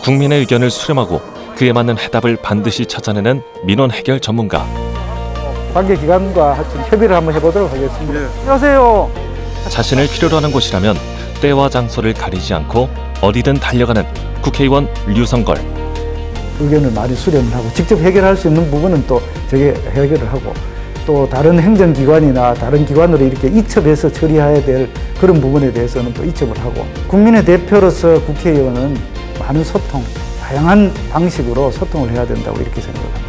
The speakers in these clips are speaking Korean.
국민의 의견을 수렴하고 그에 맞는 해답을 반드시 찾아내는 민원 해결 전문가. 관계기관과 하여튼 협의를 한번 해보도록 하겠습니다. 안녕하세요. 자신을 필요로 하는 곳이라면 때와 장소를 가리지 않고 어디든 달려가는 국회의원 류성걸. 의견을 많이 수렴을 하고 직접 해결할 수 있는 부분은 또 저게 해결을 하고 또 다른 행정기관이나 다른 기관으로 이렇게 이첩해서 처리해야 될 그런 부분에 대해서는 또 이첩을 하고 국민의 대표로서 국회의원은 많은 소통, 다양한 방식으로 소통을 해야 된다고 이렇게 생각합니다.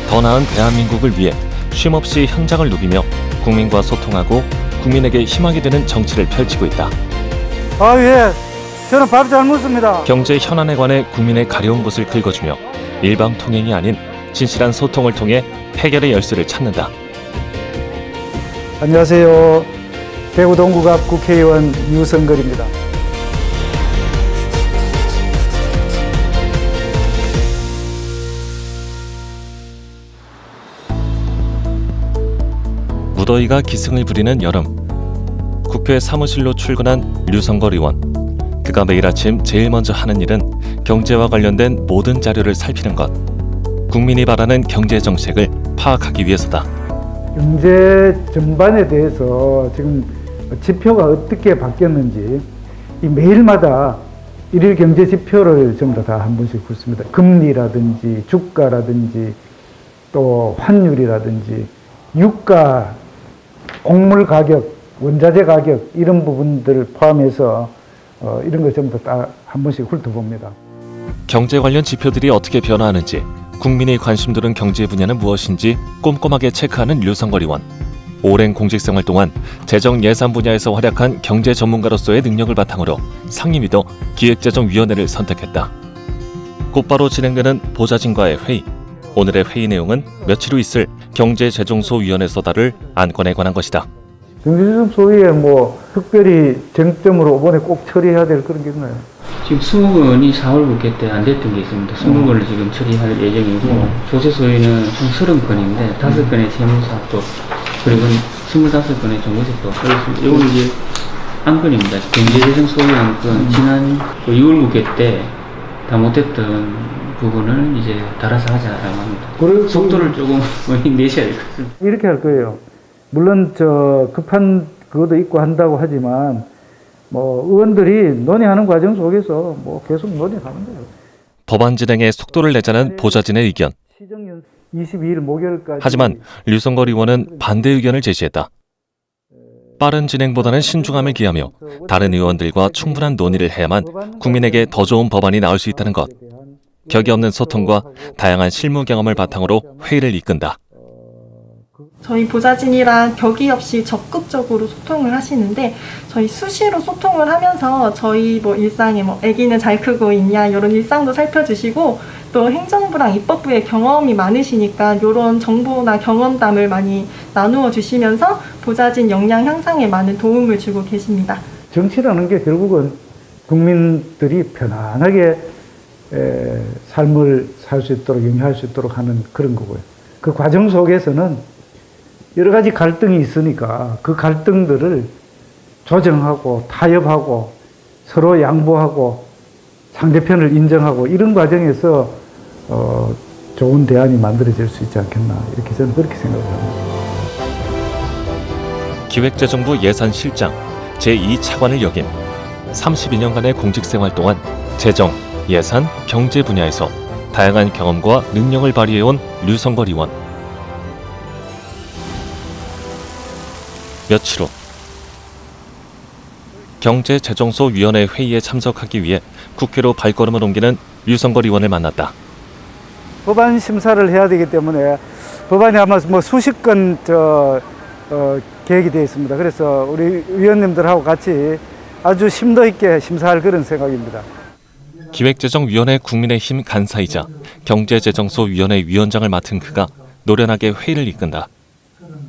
더 나은 대한민국을 위해 쉼없이 현장을 누비며 국민과 소통하고 국민에게 희망이 되는 정치를 펼치고 있다. 예. 저는 밥 잘 먹습니다. 경제 현안에 관해 국민의 가려운 곳을 긁어주며 일방통행이 아닌 진실한 소통을 통해 해결의 열쇠를 찾는다. 안녕하세요. 대구 동구 앞 국회의원 유성걸입니다. 무더위가 기승을 부리는 여름. 국회 사무실로 출근한 류성걸 의원. 그가 매일 아침 제일 먼저 하는 일은 경제와 관련된 모든 자료를 살피는 것. 국민이 바라는 경제 정책을 파악하기 위해서다. 경제 전반에 대해서 지금 지표가 어떻게 바뀌었는지 이 매일마다 일일 경제 지표를 전부 다 한 번씩 굵습니다. 금리라든지 주가라든지 또 환율이라든지 유가, 곡물 가격, 원자재 가격 이런 부분들을 포함해서 이런 걸 전부 다 한 번씩 훑어봅니다. 경제 관련 지표들이 어떻게 변화하는지, 국민이 관심 두는 경제 분야는 무엇인지 꼼꼼하게 체크하는 류성걸 의원. 오랜 공직생활 동안 재정 예산 분야에서 활약한 경제 전문가로서의 능력을 바탕으로 상임위도 기획재정위원회를 선택했다. 곧바로 진행되는 보좌진과의 회의. 오늘의 회의 내용은 며칠 후 있을 경제재정소위원회에서 다룰 안건에 관한 것이다. 경제재정소위에 특별히 쟁점으로 이번에 꼭 처리해야 될 그런 게 있나요? 지금 20건이 4월 국회 때 안 됐던 게 있습니다. 20건을 지금 처리할 예정이고 조세소위는 총 30건인데 5건의 재무사업도 그리고 25건의 정보세법도 하겠습니다. 이거는 이제 안건입니다. 경제재정소위 안건 지난 6월 국회 때 다 못했던 부분을 이제 달아서 하자라고 합니다. 속도를 조금 내셔야 될 것 같습니다. 이렇게 할 거예요. 물론 급한 그것도 있고 한다고 하지만 의원들이 논의하는 과정 속에서 계속 논의하면 돼요. 법안 진행에 속도를 내자는 보좌진의 의견. 22일 목요일까지. 하지만 류성걸 의원은 반대 의견을 제시했다. 빠른 진행보다는 신중함을 기하며 다른 의원들과 충분한 논의를 해야만 국민에게 더 좋은 법안이 나올 수 있다는 것. 격이 없는 소통과 다양한 실무 경험을 바탕으로 회의를 이끈다. 저희 보좌진이랑 격이 없이 적극적으로 소통을 하시는데 저희 수시로 소통을 하면서 저희 일상에 아기는 잘 크고 있냐 이런 일상도 살펴주시고 또 행정부랑 입법부의 경험이 많으시니까 이런 정보나 경험담을 많이 나누어 주시면서 보좌진 역량 향상에 많은 도움을 주고 계십니다. 정치라는 게 결국은 국민들이 편안하게 삶을 살 수 있도록 영위할 수 있도록 하는 그런 거고요. 그 과정 속에서는 여러 가지 갈등이 있으니까 그 갈등들을 조정하고 타협하고 서로 양보하고 상대편을 인정하고 이런 과정에서 좋은 대안이 만들어질 수 있지 않겠나 이렇게 저는 그렇게 생각을 합니다. 기획재정부 예산실장 제2차관을 역임 32년간의 공직생활 동안 재정, 예산, 경제 분야에서 다양한 경험과 능력을 발휘해온 류성걸 의원. 며칠 후 경제재정소위원회 회의에 참석하기 위해 국회로 발걸음을 옮기는 류성걸 의원을 만났다. 법안 심사를 해야 되기 때문에 법안이 아마 수십 건 계획이 되어 있습니다. 그래서 우리 위원님들하고 같이 아주 심도 있게 심사할 그런 생각입니다. 기획재정위원회 국민의힘 간사이자 경제재정소위원회 위원장을 맡은 그가 노련하게 회의를 이끈다.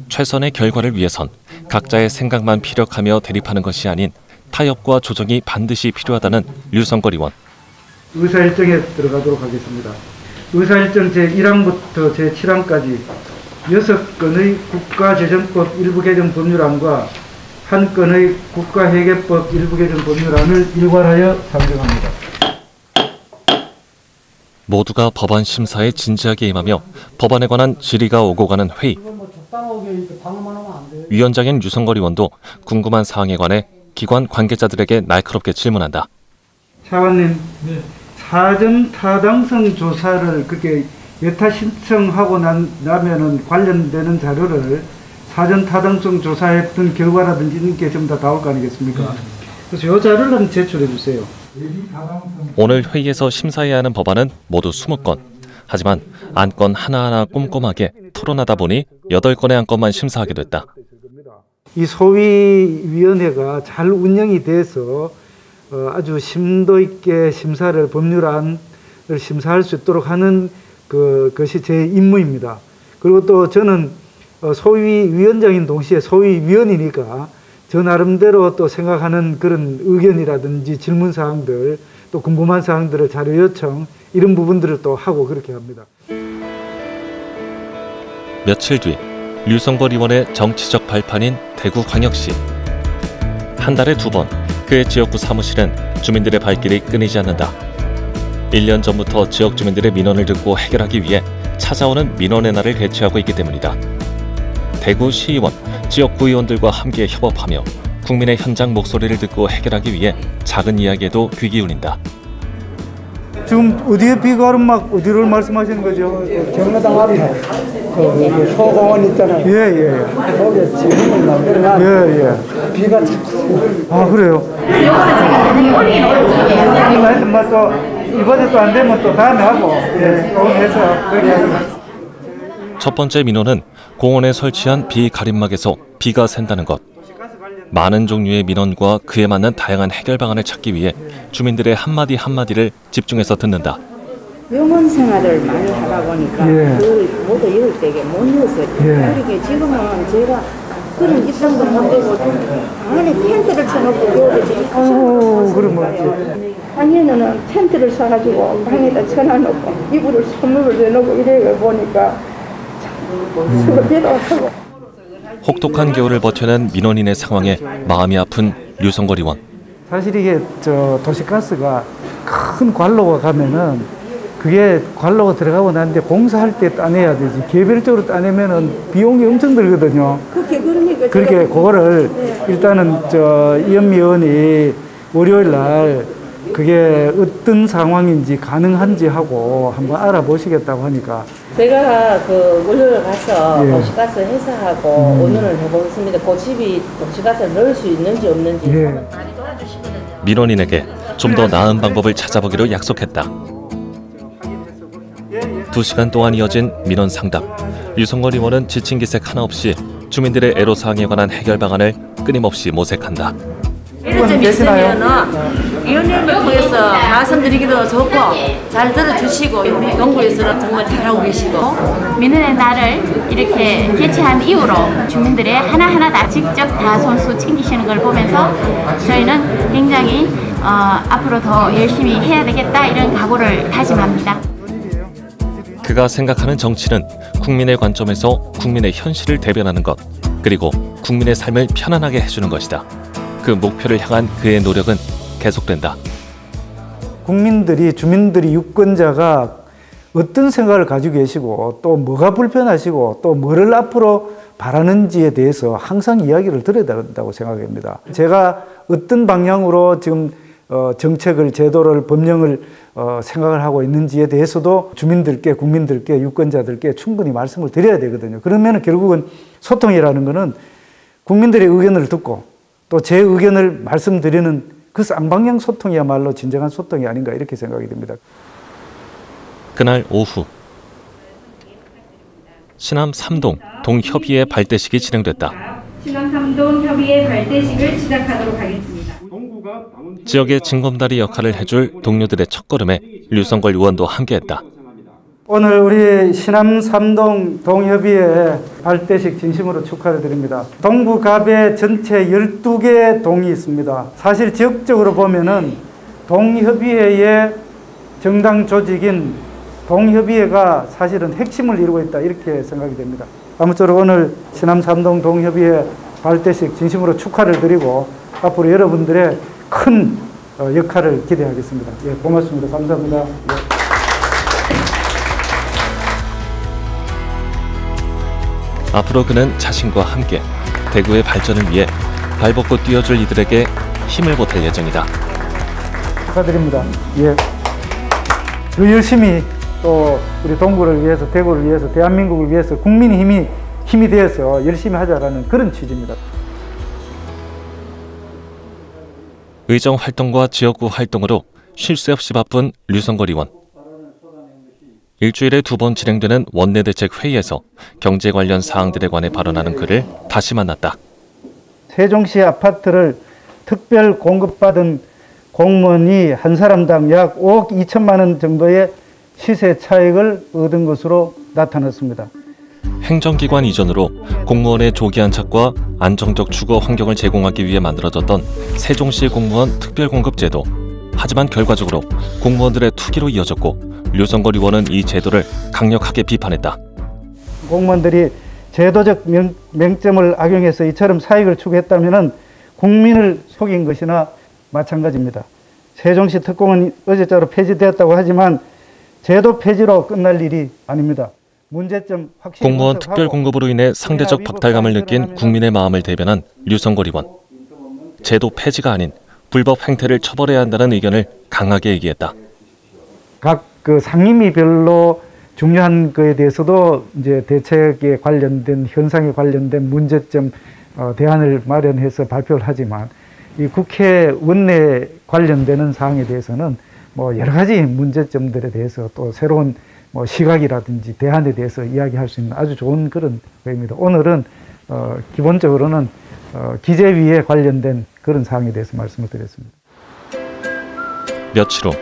최선의 결과를 위해선 각자의 생각만 피력하며 대립하는 것이 아닌 타협과 조정이 반드시 필요하다는 류성걸 의원. 의사일정에 들어가도록 하겠습니다. 의사일정 제1항부터 제7항까지 6건의 국가재정법 일부 개정 법률안과 1건의 국가회계법 일부 개정 법률안을 일괄하여 상정합니다. 모두가 법안 심사에 진지하게 임하며 법안에 관한 질의가 오고 가는 회의. 위원장인 유성걸 의원도 궁금한 사항에 관해 기관 관계자들에게 날카롭게 질문한다. 차관님, 사전 타당성 조사를 그렇게 여타 신청하고 나면은 관련되는 자료를 사전 타당성 조사했던 결과라든지 이런 게 전부 다 나올 거 아니겠습니까? 그래서 이 자료를 한번 제출해 주세요. 오늘 회의에서 심사해야 하는 법안은 모두 20건. 하지만 안건 하나하나 꼼꼼하게 토론하다 보니 8건의 안건만 심사하게 됐다. 이 소위위원회가 잘 운영이 돼서 아주 심도 있게 심사를, 법률안을 심사할 수 있도록 하는 그것이 제 임무입니다. 그리고 또 저는 소위위원장인 동시에 소위위원이니까 저 나름대로 또 생각하는 그런 의견이라든지 질문 사항들, 또 궁금한 사항들을 자료 요청, 이런 부분들을 또 하고 그렇게 합니다. 며칠 뒤 류성걸 의원의 정치적 발판인 대구광역시. 한 달에 2번 그의 지역구 사무실은 주민들의 발길이 끊이지 않는다. 1년 전부터 지역 주민들의 민원을 듣고 해결하기 위해 찾아오는 민원의 날을 개최하고 있기 때문이다. 대구시의원, 지역구 의원들과 함께 협업하며 국민의 현장 목소리를 듣고 해결하기 위해 작은 이야기에도 귀 기울인다. 지금 어디에 비가름막 어디를 말씀하시는 거죠? 경로당 앞에 그 소공원 있잖아요. 예. 거기에 지금은 만들어놔. 예. 비가 자꾸. 아, 그래요? 이번에 또 안 되면 또 다음에 하고, 또 해서 그렇게 합니다. 첫 번째 민원은 공원에 설치한 비 가림막에서 비가 샌다는 것. 많은 종류의 민원과 그에 맞는 다양한 해결 방안을 찾기 위해 주민들의 한마디 한마디를 집중해서 듣는다. 병원 생활을 많이 하다 보니까 그 모두 이럴 때게 못 이었어요. 그러니까 지금은 제가 그런 입장도 못 되고 안에 텐트를 쳐놓고 겨울에 그러면 방에는 텐트를 사가지고 방에다 쳐놔놓고 이불을 선물을 내놓고 이래 보니까 참 괴로워하고. 혹독한 겨울을 버텨낸 민원인의 상황에 마음이 아픈 류성걸 의원. 사실 이게 도시가스가 큰 관로가 가면은 그게 관로가 들어가고 나는데 공사할 때 따내야 되지. 개별적으로 따내면은 비용이 엄청 들거든요. 그렇게 그거를 일단은 이현미 의원이 월요일 날 그게 어떤 상황인지 가능한지 하고 한번 알아보시겠다고 하니까 제가 그 월요일 가서 도시가스 회사하고 의논을 해보겠습니다. 그 집이 도시가스를 넣을 수 있는지 없는지 많이 도와주시거든요. 민원인에게 좀 더 나은 방법을 찾아보기로 약속했다. 2시간 동안 이어진 민원 상담. 류성걸 의원은 지친 기색 하나 없이 주민들의 애로사항에 관한 해결 방안을 끊임없이 모색한다. 이런 점이 있으면은 위원님을 통해서 말씀드리기도 좋고 잘 들어주시고 우리 동구에서는 정말 잘하고 계시고 민원의 날을 이렇게 개최한 이후로 주민들의 하나하나 다 직접 다 손수 챙기시는 걸 보면서 저희는 굉장히 앞으로 더 열심히 해야 되겠다 이런 각오를 다짐합니다. 그가 생각하는 정치는 국민의 관점에서 국민의 현실을 대변하는 것, 그리고 국민의 삶을 편안하게 해주는 것이다. 그 목표를 향한 그의 노력은 계속된다. 주민들이 유권자가 어떤 생각을 가지고 계시고 또 뭐가 불편하시고 또 뭐를 앞으로 바라는지에 대해서 항상 이야기를 들어야 된다고 생각합니다. 제가 어떤 방향으로 지금 정책을, 제도를, 법령을 생각을 하고 있는지에 대해서도 주민들께, 국민들께, 유권자들께 충분히 말씀을 드려야 되거든요. 그러면 결국은 소통이라는 것은 국민들의 의견을 듣고 또 제 의견을 말씀드리는 그 쌍방향 소통이야말로 진정한 소통이 아닌가 이렇게 생각이 됩니다. 그날 오후 신암 3동 동협의회 발대식이 진행됐다. 신암 3동 협의회 발대식을 시작하도록 하겠습니다. 지역의 징검다리 역할을 해줄 동료들의 첫걸음에 류성걸 의원도 함께했다. 오늘 우리 신암 3동 동협의회 발대식 진심으로 축하를 드립니다. 동부갑에 전체 12개 동이 있습니다. 사실 지역적으로 보면은 동협의회의 정당 조직인 동협의회가 사실은 핵심을 이루고 있다 이렇게 생각이 됩니다. 아무쪼록 오늘 신암 3동 동협의회 발대식 진심으로 축하를 드리고 앞으로 여러분들의 큰 역할을 기대하겠습니다. 예, 고맙습니다. 감사합니다. 예. 앞으로 그는 자신과 함께 대구의 발전을 위해 발벗고 뛰어줄 이들에게 힘을 보탤 예정이다. 축하드립니다. 예. 더 열심히 또 우리 동구를 위해서, 대구를 위해서, 대한민국을 위해서 국민의 힘이 되어서 열심히 하자라는 그런 취지입니다. 의정 활동과 지역구 활동으로 쉴 새 없이 바쁜 류성걸 의원. 일주일에 2번 진행되는 원내대책 회의에서 경제 관련 사항들에 관해 발언하는 그를 다시 만났다. 세종시 아파트를 특별 공급받은 공무원이 한 사람당 약 5억 2천만 원 정도의 시세 차익을 얻은 것으로 나타났습니다. 행정기관 이전으로 공무원의 조기 안착과 안정적 주거 환경을 제공하기 위해 만들어졌던 세종시 공무원 특별공급제도. 하지만 결과적으로 공무원들의 투기로 이어졌고 류성걸 의원은 이 제도를 강력하게 비판했다. 공무원들이 제도적 맹점을 악용해서 이처럼 사익을 추구했다면 국민을 속인 것이나 마찬가지입니다. 세종시 특공은 어제자로 폐지되었다고 하지만 제도 폐지로 끝날 일이 아닙니다. 문제점 확실히 공무원 특별공급으로 인해 상대적 박탈감을 느낀 국민의 마음을 대변한 류성걸 의원. 제도 폐지가 아닌 불법 행태를 처벌해야 한다는 의견을 강하게 얘기했다. 각 그 상임위별로 중요한 거에 대해서도 이제 대책에 관련된 현상에 관련된 문제점 대안을 마련해서 발표를 하지만 이 국회 원내 관련되는 사항에 대해서는 뭐 여러 가지 문제점들에 대해서 또 새로운 뭐 시각이라든지 대안에 대해서 이야기할 수 있는 아주 좋은 그런 회의입니다. 오늘은 기본적으로는 기재위에 관련된 그런 사항에 대해서 말씀을 드렸습니다. 며칠 후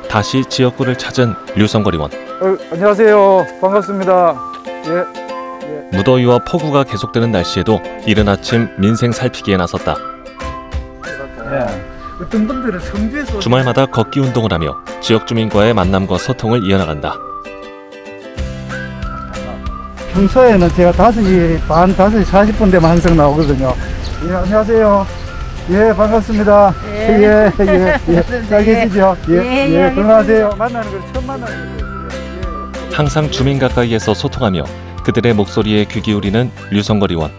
다시 지역구를 찾은 류성걸 의원. 안녕하세요. 반갑습니다. 예. 무더위와 폭우가 계속되는 날씨에도 이른 아침 민생 살피기에 나섰다. 어떤 분들은 성주에서 주말마다 걷기 운동을 하며 지역 주민과의 만남과 소통을 이어나간다. 평소에는 제가 5시 반, 5시 40분 되면 항상 나오거든요. 예, 안녕하세요. 예, 반갑습니다. 예. 잘 계시죠? 예. 건강하세요. 만나는 걸 처음 만나는 거예요. 항상 주민 가까이에서 소통하며 그들의 목소리에 귀 기울이는 류성걸 의원.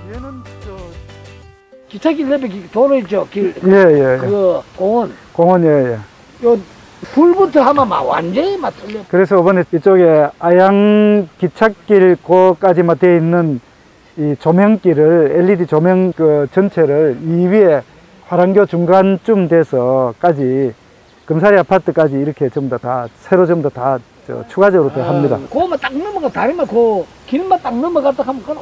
기차길 옆에 도로 있죠? 길. 예. 그 공원. 예. 요 불부터 하면 막 완전히 막 틀려. 그래서 이번에 이쪽에 아양 기찻길 거까지만 되어 있는 이 조명길을 LED 조명 그 전체를 이 위에 화랑교 중간쯤 돼서까지 금사리 아파트까지 이렇게 전부 다 새로 전부 다 추가적으로 합니다. 그거만 딱 넘어가 다리만 그 길만 딱 넘어갔다 하면 그건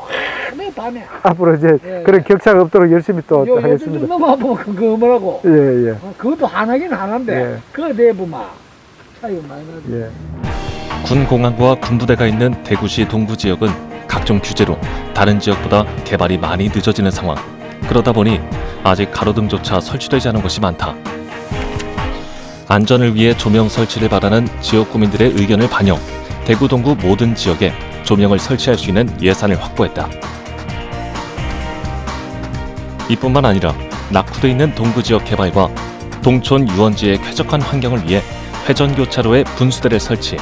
내 밤에. 앞으로 이제 그런 격차가 없도록 열심히 또 하겠습니다. 넘어가면 그거 뭐라고? 예. 그것도 하나긴 하나인데 그거 내부만 차이가 많이 나죠. 군 공항과 군부대가 있는 대구시 동구 지역은 각종 규제로 다른 지역보다 개발이 많이 늦어지는 상황. 그러다 보니 아직 가로등조차 설치되지 않은 곳이 많다. 안전을 위해 조명 설치를 바라는 지역 구민들의 의견을 반영, 대구 동구 모든 지역에 조명을 설치할 수 있는 예산을 확보했다. 이뿐만 아니라 낙후돼 있는 동구 지역 개발과 동촌 유원지의 쾌적한 환경을 위해 회전교차로에 분수대를 설치,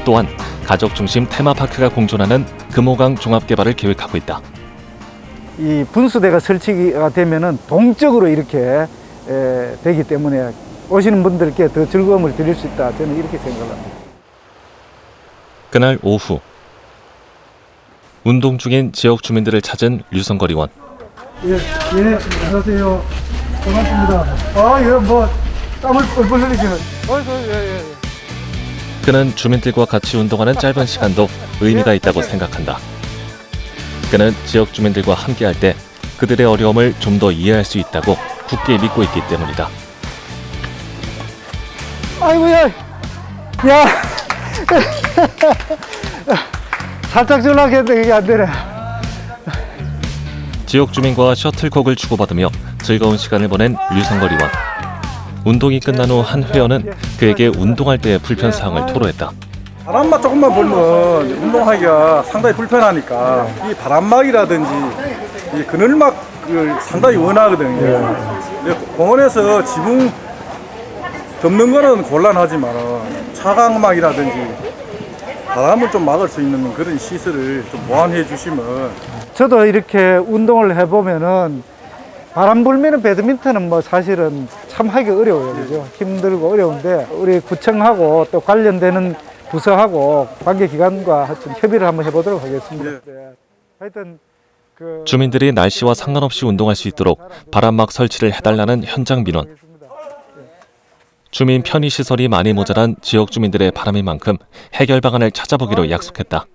또한 가족 중심 테마파크가 공존하는 금호강 종합개발을 계획하고 있다. 이 분수대가 설치가 되면은 동적으로 이렇게 되기 때문에 오시는 분들께 더 즐거움을 드릴 수 있다. 저는 이렇게 생각합니다. 그날 오후 운동 중인 지역 주민들을 찾은 류성걸 의원. 예, 안녕하세요. 반갑습니다. 이거 뭐 땀을 뻘뻘 흘리시는. 예. 그는 주민들과 같이 운동하는 짧은 시간도 의미가 있다고 생각한다. 그는 지역 주민들과 함께할 때 그들의 어려움을 좀 더 이해할 수 있다고 굳게 믿고 있기 때문이다. 아이고야, 살짝 전락했는데 그게 안 되네. 지역 주민과 셔틀콕을 주고받으며 즐거운 시간을 보낸 류성걸 의원. 운동이 끝난 후 한 회원은 그에게 운동할 때의 불편사항을 토로했다. 바람막 조금만 불면 운동하기가 상당히 불편하니까 이 바람막이라든지 이 그늘막을 상당히 원하거든요. 공원에서 지붕 덮는 거는 곤란하지만 차광막이라든지 바람을 좀 막을 수 있는 그런 시설을 좀 보완해 주시면 저도 이렇게 운동을 해보면은 바람 불면은 배드민턴은 뭐 사실은 참 하기 어려워요. 그죠? 힘들고 어려운데 우리 구청하고 또 관련되는 부서하고 관계기관과 하여튼 협의를 한번 해보도록 하겠습니다. 네. 하여튼 주민들이 날씨와 상관없이 운동할 수 있도록 바람막 설치를 해달라는 현장 민원. 주민 편의시설이 많이 모자란 지역 주민들의 바람인 만큼 해결 방안을 찾아보기로 약속했다.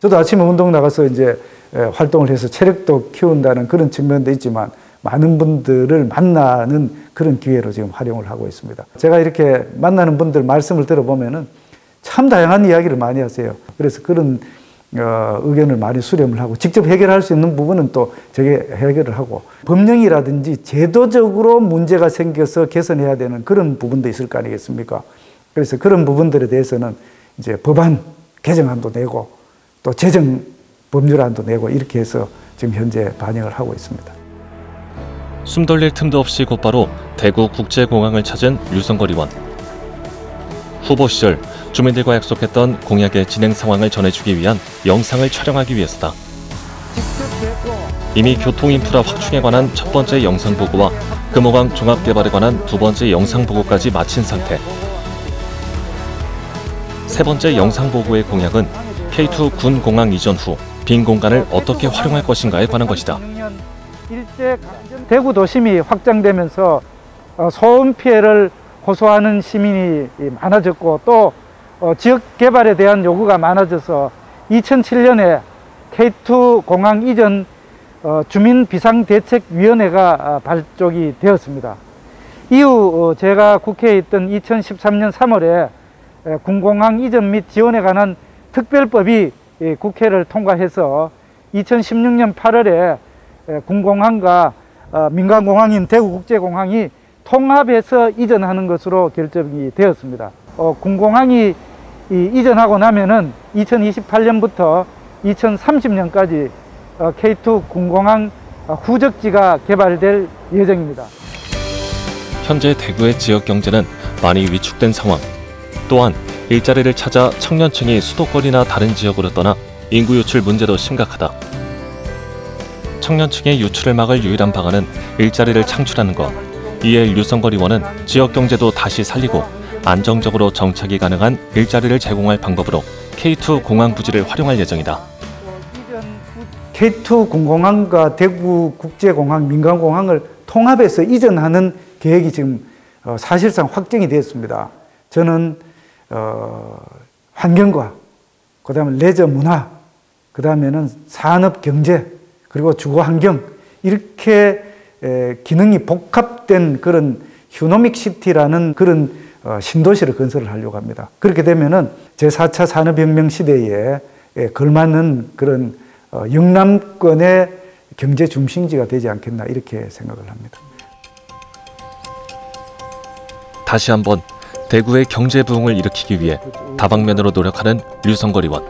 저도 아침에 운동 나가서 이제 활동을 해서 체력도 키운다는 그런 측면도 있지만 많은 분들을 만나는 그런 기회로 지금 활용을 하고 있습니다. 제가 이렇게 만나는 분들 말씀을 들어보면은 참 다양한 이야기를 많이 하세요. 그래서 그런 의견을 많이 수렴을 하고 직접 해결할 수 있는 부분은 또 저게 해결을 하고 법령이라든지 제도적으로 문제가 생겨서 개선해야 되는 그런 부분도 있을 거 아니겠습니까? 그래서 그런 부분들에 대해서는 이제 법안 개정안도 내고 또 재정 법률안도 내고 이렇게 해서 지금 현재 반영을 하고 있습니다. 숨 돌릴 틈도 없이 곧바로 대구 국제공항을 찾은 류성걸 의원. 후보 시절 주민들과 약속했던 공약의 진행 상황을 전해주기 위한 영상을 촬영하기 위해서다. 이미 교통인프라 확충에 관한 첫 번째 영상 보고와 금호강 종합개발에 관한 두 번째 영상 보고까지 마친 상태. 세 번째 영상 보고의 공약은 K2 군공항 이전 후 빈 공간을 어떻게 활용할 것인가에 관한 것이다. 대구 도심이 확장되면서 소음 피해를 호소하는 시민이 많아졌고 또 지역 개발에 대한 요구가 많아져서 2007년에 K2 공항 이전 주민비상대책위원회가 발족이 되었습니다. 이후 제가 국회에 있던 2013년 3월에 군공항 이전 및 지원에 관한 특별법이 국회를 통과해서 2016년 8월에 군공항과 민간공항인 대구국제공항이 통합해서 이전하는 것으로 결정이 되었습니다. 군공항이 이전하고 나면은 2028년부터 2030년까지 K2 군공항 후적지가 개발될 예정입니다. 현재 대구의 지역 경제는 많이 위축된 상황. 또한 일자리를 찾아 청년층이 수도권이나 다른 지역으로 떠나 인구 유출 문제도 심각하다. 청년층의 유출을 막을 유일한 방안은 일자리를 창출하는 것. 이에 류성걸 의원은 지역 경제도 다시 살리고 안정적으로 정착이 가능한 일자리를 제공할 방법으로 K2 공항 부지를 활용할 예정이다. K2 군공항과 대구 국제공항, 민간공항을 통합해서 이전하는 계획이 지금 사실상 확정이 되었습니다. 저는 환경과 그다음에 레저 문화, 그다음에는 산업 경제, 그리고 주거 환경 이렇게 기능이 복합된 그런 휴노믹 시티라는 그런 신도시를 건설을 하려고 합니다. 그렇게 되면은 제4차 산업혁명 시대에 걸맞는 그런 영남권의 경제 중심지가 되지 않겠나 이렇게 생각을 합니다. 다시 한번 대구의 경제 부흥을 일으키기 위해 다방면으로 노력하는 류성걸 의원.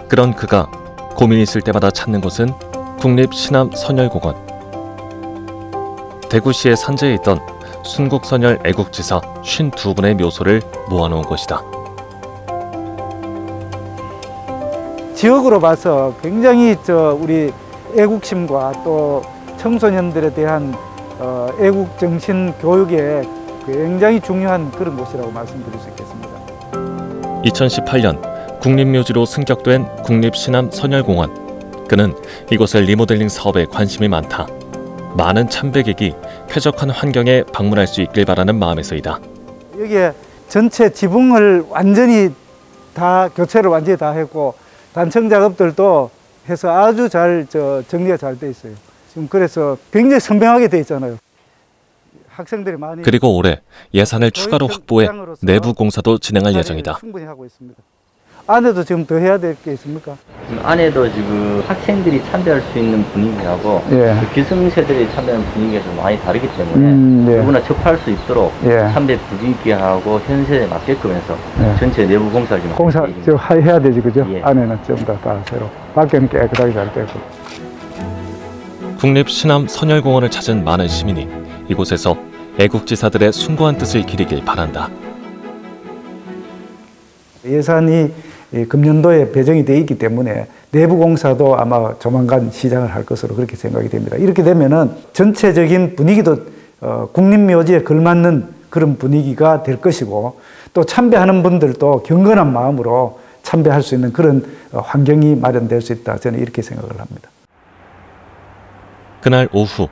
그런 그가 고민이 있을 때마다 찾는 곳은 국립신암선열공원. 대구시의 산재에 있던 순국선열 애국지사 52분의 묘소를 모아놓은 곳이다. 지역으로 봐서 굉장히 우리 애국심과 또 청소년들에 대한 애국정신 교육에 굉장히 중요한 그런 곳이라고 말씀드릴 수 있겠습니다. 2018년 국립묘지로 승격된 국립신암선열공원. 그는 이곳의 리모델링 사업에 관심이 많다. 많은 참배객이 쾌적한 환경에 방문할 수 있길 바라는 마음에서이다. 여기에 전체 지붕을 완전히 다 교체를 완전히 다 했고 단청 작업들도 해서 아주 잘 정리가 잘 돼 있어요. 지금 그래서 굉장히 선명하게 돼 있잖아요. 학생들이 많이. 그리고 올해 예산을 추가로 확보해 내부 공사도 진행할 예정이다. 충분히 하고 있습니다. 안에도 지금 더 해야 될 게 있습니까? 안에도 지금 학생들이 참배할 수 있는 분위기하고 그 기성세대들이 참배하는 분위기가 좀 많이 다르기 때문에 누구나 접할 수 있도록 참배 분위기하고 현세에 맞게끔 해서 전체 내부 공사를 좀 공사 해야 되지, 그죠? 안에는 좀 다 새로 밖에는 깨끗하게 잘 되고. 국립신암선열공원을 찾은 많은 시민이 이곳에서 애국지사들의 숭고한 뜻을 기리길 바란다. 예산이 금년도에 배정이 되어 있기 때문에 내부 공사도 아마 조만간 시작을 할 것으로 그렇게 생각이 됩니다. 이렇게 되면은 전체적인 분위기도 국립묘지에 걸맞는 그런 분위기가 될 것이고, 또 참배하는 분들도 경건한 마음으로 참배할 수 있는 그런 환경이 마련될 수 있다. 저는 이렇게 생각을 합니다. 그날 오후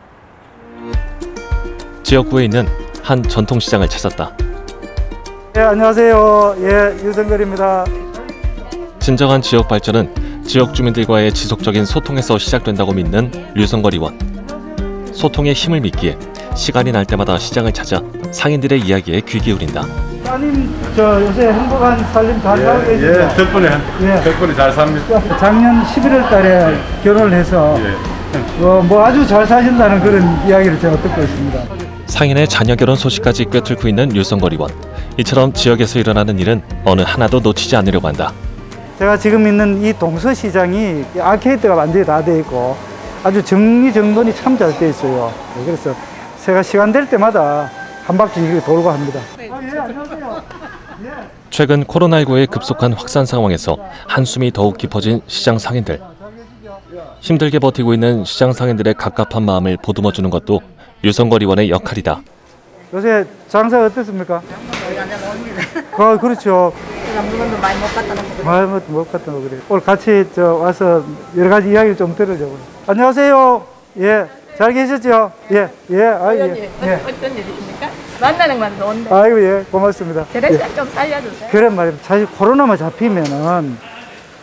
지역구에 있는 한 전통시장을 찾았다. 예, 안녕하세요. 예, 유성걸입니다. 진정한 지역 발전은 지역 주민들과의 지속적인 소통에서 시작된다고 믿는 류성걸 의원. 소통의 힘을 믿기에 시간이 날 때마다 시장을 찾아 상인들의 이야기에 귀 기울인다. 따님, 저 요새 행복한 살림 잘 살고 계시죠? 예, 덕분에 잘 삽니다. 작년 11월 달에 결혼을 해서 뭐 아주 잘 사신다는 그런 이야기를 제가 듣고 있습니다. 상인의 자녀 결혼 소식까지 꿰뚫고 있는 류성걸 의원. 이처럼 지역에서 일어나는 일은 어느 하나도 놓치지 않으려고 한다. 제가 지금 있는 이 동서시장이 아케이드가 완전히 다 돼 있고 아주 정리정돈이 참 잘 돼 있어요. 그래서 제가 시간 될 때마다 한 바퀴 돌고 합니다. 예, 안녕하세요. 최근 코로나19의 급속한 확산 상황에서 한숨이 더욱 깊어진 시장 상인들. 힘들게 버티고 있는 시장 상인들의 갑갑한 마음을 보듬어주는 것도 류성걸 의원의 역할이다. 요새 장사가 어떻습니까? 그렇죠. 물건도 많이 못 갖다 놓고 많이 못 갖다 놓고 그래. 오늘 같이 와서 여러 가지 이야기를 좀 들으려고요. 안녕하세요. 예, 잘 계셨죠? 예, 예, 어떤 일이십니까? 만나는 건 좋은데. 아이고, 예, 고맙습니다. 재래시장 좀 살려주세요. 그런 말이에요. 사실 코로나만 잡히면은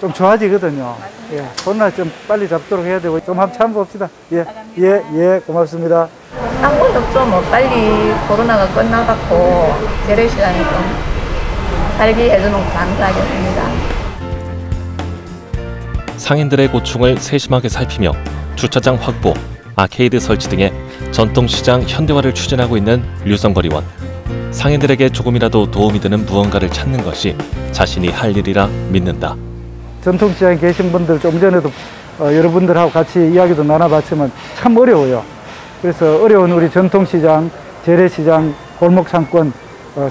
좀 좋아지거든요. 예, 코로나 좀 빨리 잡도록 해야 되고 좀 한번 참아봅시다. 예, 고맙습니다. 한국도 좀 빨리 코로나가 끝나갖고 재래시장이 좀 살게 해주면 감사하겠습니다. 상인들의 고충을 세심하게 살피며 주차장 확보, 아케이드 설치 등의 전통시장 현대화를 추진하고 있는 류성걸 의원. 상인들에게 조금이라도 도움이 되는 무언가를 찾는 것이 자신이 할 일이라 믿는다. 전통시장에 계신 분들 좀 전에도 여러분들하고 같이 이야기도 나눠봤지만 참 어려워요. 그래서 어려운 우리 전통시장, 재래시장, 골목상권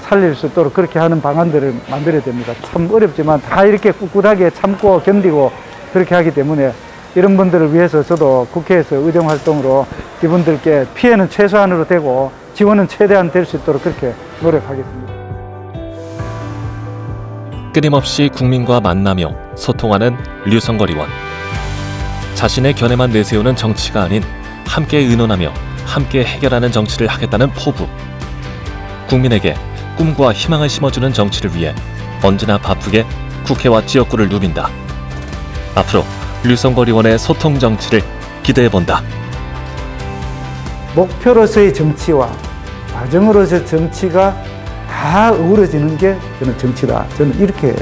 살릴 수 있도록 그렇게 하는 방안들을 만들어야 됩니다. 참 어렵지만 다 이렇게 꿋꿋하게 참고 견디고 그렇게 하기 때문에 이런 분들을 위해서 저도 국회에서 의정활동으로 이분들께 피해는 최소한으로 되고 지원은 최대한 될 수 있도록 그렇게 노력하겠습니다. 끊임없이 국민과 만나며 소통하는 류성걸 의원. 자신의 견해만 내세우는 정치가 아닌 함께 의논하며 함께 해결하는 정치를 하겠다는 포부. 국민에게 꿈과 희망을 심어주는 정치를 위해 언제나 바쁘게 국회와 지역구를 누빈다. 앞으로 류성걸 의원의 소통 정치를 기대해본다. 목표로서의 정치와 과정으로서의 정치가 다 어우러지는 게 저는 정치다. 저는 이렇게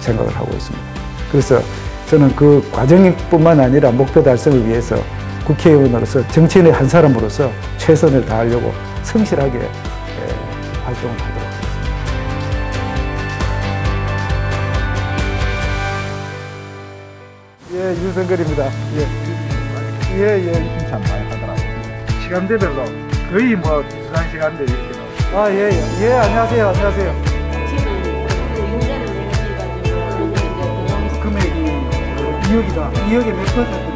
생각을 하고 있습니다. 그래서 저는 그 과정뿐만 아니라 목표 달성을 위해서 국회의원으로서 정치인의 한 사람으로서 최선을 다하려고 성실하게 활동을 하도록 하겠습니다. 예, 유성걸입니다. 예. 참 많이 하더라고요. 시간대별로 거의 뭐 비슷한 시간대 이렇게 예, 안녕하세요. 금액이 2억이다. 2억에 몇 퍼센트?